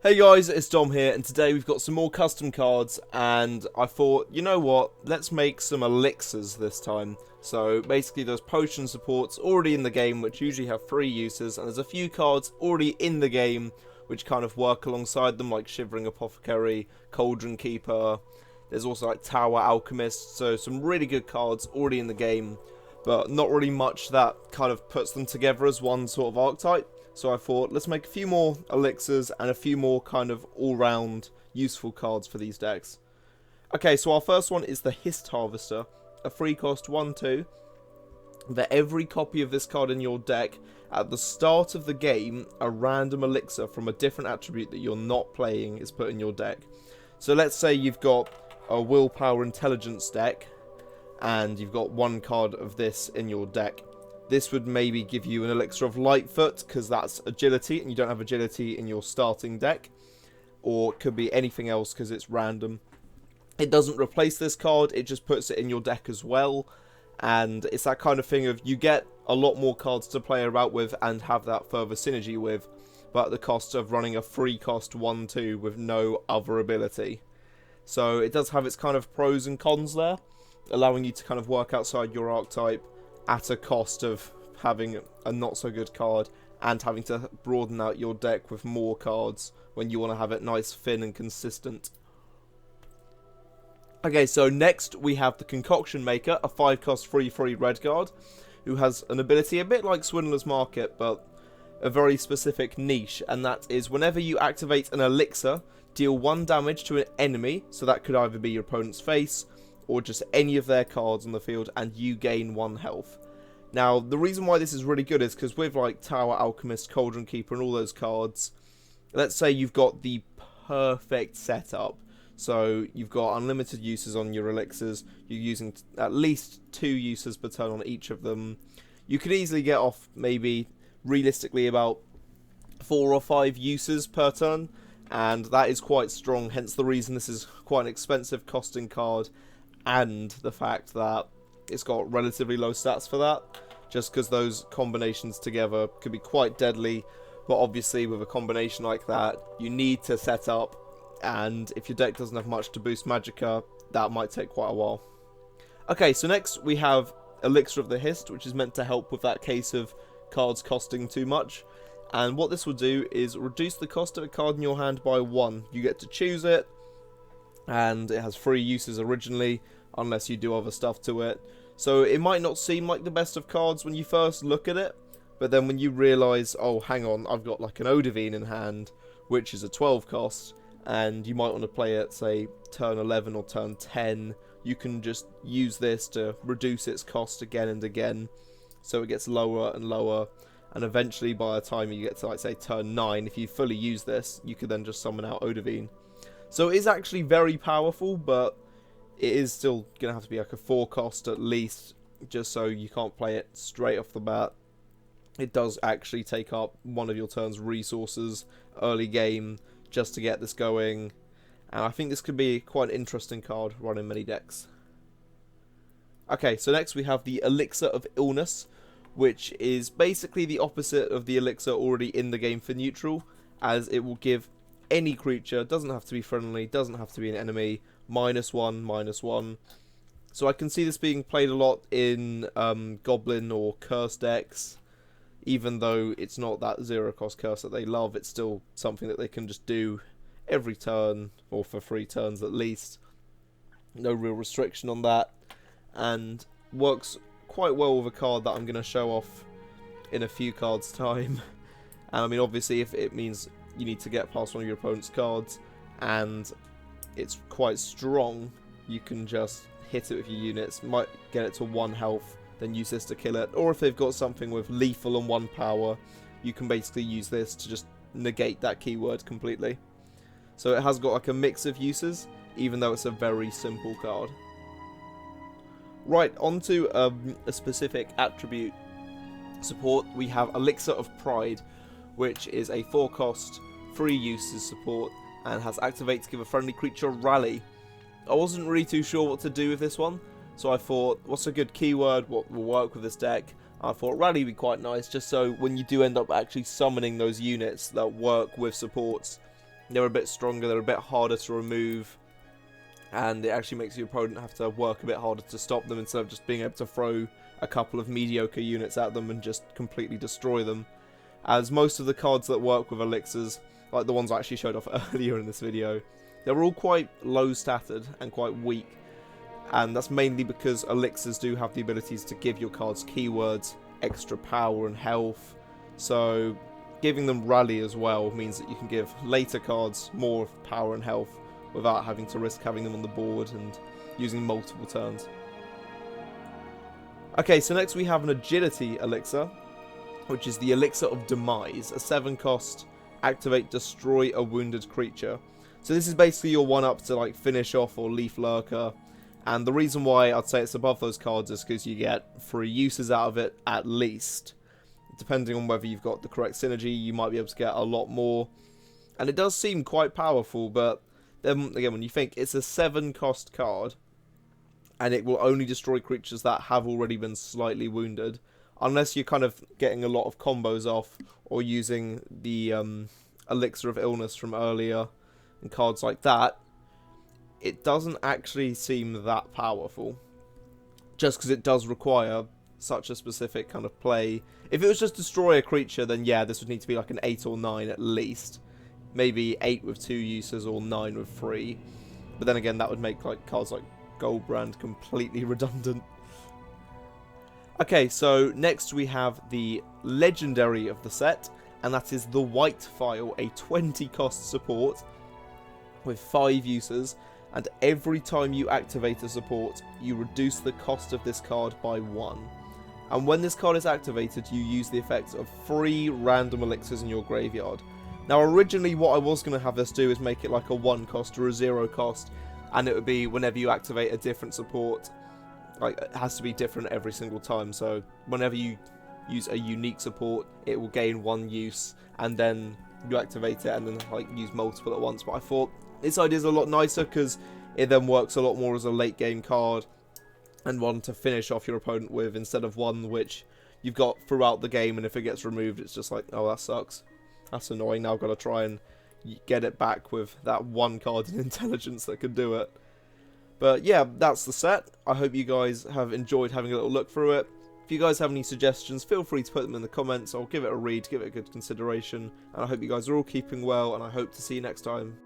Hey guys, it's Dom here, and today we've got some more custom cards, and I thought, you know what, let's make some elixirs this time. So basically there's potion supports already in the game which usually have 3 uses, and there's a few cards already in the game which kind of work alongside them, like Shivering Apothecary, Cauldron Keeper. There's also like Tower Alchemist, so some really good cards already in the game, but not really much that kind of puts them together as one sort of archetype. So I thought, let's make a few more elixirs and a few more kind of all-round useful cards for these decks. Okay, so our first one is the Hist Harvester, a free cost 1/2. For every copy of this card in your deck, at the start of the game, a random elixir from a different attribute that you're not playing is put in your deck. So let's say you've got a Willpower Intelligence deck, and you've got one card of this in your deck. This would maybe give you an Elixir of Lightfoot, because that's agility, and you don't have agility in your starting deck. Or it could be anything else, because it's random. It doesn't replace this card, it just puts it in your deck as well. And it's that kind of thing of, you get a lot more cards to play about with and have that further synergy with, but at the cost of running a free cost 1/2 with no other ability. So it does have its kind of pros and cons there, allowing you to kind of work outside your archetype, at a cost of having a not so good card and having to broaden out your deck with more cards when you want to have it nice, thin and consistent. Okay, so next we have the Concoction Maker, a 5 cost 3/3 red card, who has an ability a bit like Swindler's Market, but a very specific niche, and that is whenever you activate an elixir, deal 1 damage to an enemy, so that could either be your opponent's face or just any of their cards on the field, and you gain 1 health. Now, the reason why this is really good is because with like Tower Alchemist, Cauldron Keeper and all those cards, let's say you've got the perfect setup. So you've got unlimited uses on your elixirs, you're using at least 2 uses per turn on each of them. You could easily get off maybe realistically about 4 or 5 uses per turn, and that is quite strong, hence the reason this is quite an expensive costing card, and the fact that it's got relatively low stats for that, just because those combinations together could be quite deadly. But obviously with a combination like that, you need to set up, and if your deck doesn't have much to boost Magicka, that might take quite a while. Okay, so next we have Elixir of the Hissed, which is meant to help with that case of cards costing too much. And what this will do is reduce the cost of a card in your hand by 1. You get to choose it, and it has 3 uses originally, unless you do other stuff to it. So it might not seem like the best of cards when you first look at it, but then when you realise, oh hang on, I've got like an Odivine in hand, which is a 12 cost, and you might want to play it, say, turn 11 or turn 10, you can just use this to reduce its cost again and again, so it gets lower and lower, and eventually by the time you get to, like, say, turn 9, if you fully use this, you could then just summon out Odivine. So it is actually very powerful, but it is still going to have to be like a 4 cost at least, just so you can't play it straight off the bat. It does actually take up one of your turn's resources early game just to get this going, and I think this could be quite an interesting card running many decks. Okay, so next we have the Elixir of Illness, which is basically the opposite of the elixir already in the game for neutral, as it will give any creature, doesn't have to be friendly, doesn't have to be an enemy, -1/-1. So I can see this being played a lot in Goblin or Curse decks. Even though it's not that 0 cost curse that they love, it's still something that they can just do every turn, or for 3 turns at least. No real restriction on that, and works quite well with a card that I'm going to show off in a few cards time. And I mean, obviously if it means you need to get past one of your opponent's cards and it's quite strong, you can just hit it with your units, might get it to 1 health, then use this to kill it. Or if they've got something with lethal and 1 power, you can basically use this to just negate that keyword completely. So it has got like a mix of uses, even though it's a very simple card. Right, onto a specific attribute support. We have Elixir of Pride, which is a 4 cost, 3 uses support, and has activate to give a friendly creature rally. I wasn't really too sure what to do with this one, so I thought, what's a good keyword, what will work with this deck? I thought rally would be quite nice, just so when you do end up actually summoning those units that work with supports, they're a bit stronger, they're a bit harder to remove, and it actually makes your opponent have to work a bit harder to stop them instead of just being able to throw a couple of mediocre units at them and just completely destroy them. As most of the cards that work with elixirs, like the ones I actually showed off earlier in this video, they're all quite low statted and quite weak, and that's mainly because elixirs do have the abilities to give your cards keywords, extra power and health, so giving them rally as well means that you can give later cards more power and health without having to risk having them on the board and using multiple turns. Okay, so next we have an agility elixir, which is the Elixir of Demise, a 7-cost, activate, destroy a wounded creature. So this is basically your one-up to like Finish Off or Leaf Lurker, and the reason why I'd say it's above those cards is because you get 3 uses out of it at least. Depending on whether you've got the correct synergy, you might be able to get a lot more, and it does seem quite powerful, but then again, when you think it's a 7-cost card, and it will only destroy creatures that have already been slightly wounded, unless you're kind of getting a lot of combos off, or using the Elixir of Illness from earlier, and cards like that, it doesn't actually seem that powerful. Just because it does require such a specific kind of play. If it was just destroy a creature, then yeah, this would need to be like an 8 or 9 at least. Maybe 8 with 2 uses or 9 with 3. But then again, that would make like cards like Goldbrand completely redundant. Okay, so next we have the legendary of the set, and that is the White Phial, a 20-cost support with 5 uses, and every time you activate a support, you reduce the cost of this card by 1. And when this card is activated, you use the effect of 3 random elixirs in your graveyard. Now originally what I was going to have this do is make it like a 1 cost or a 0 cost, and it would be whenever you activate a different support, like it has to be different every single time, so whenever you use a unique support, it will gain 1 use, and then you activate it and then like use multiple at once. But I thought this idea is a lot nicer because it then works a lot more as a late game card and one to finish off your opponent with, instead of one which you've got throughout the game, and if it gets removed it's just like, oh, that sucks, that's annoying, now I've got to try and get it back with that 1 card in intelligence that could do it. But yeah, that's the set. I hope you guys have enjoyed having a little look through it. If you guys have any suggestions, feel free to put them in the comments. I'll give it a read, give it a good consideration, and I hope you guys are all keeping well, and I hope to see you next time.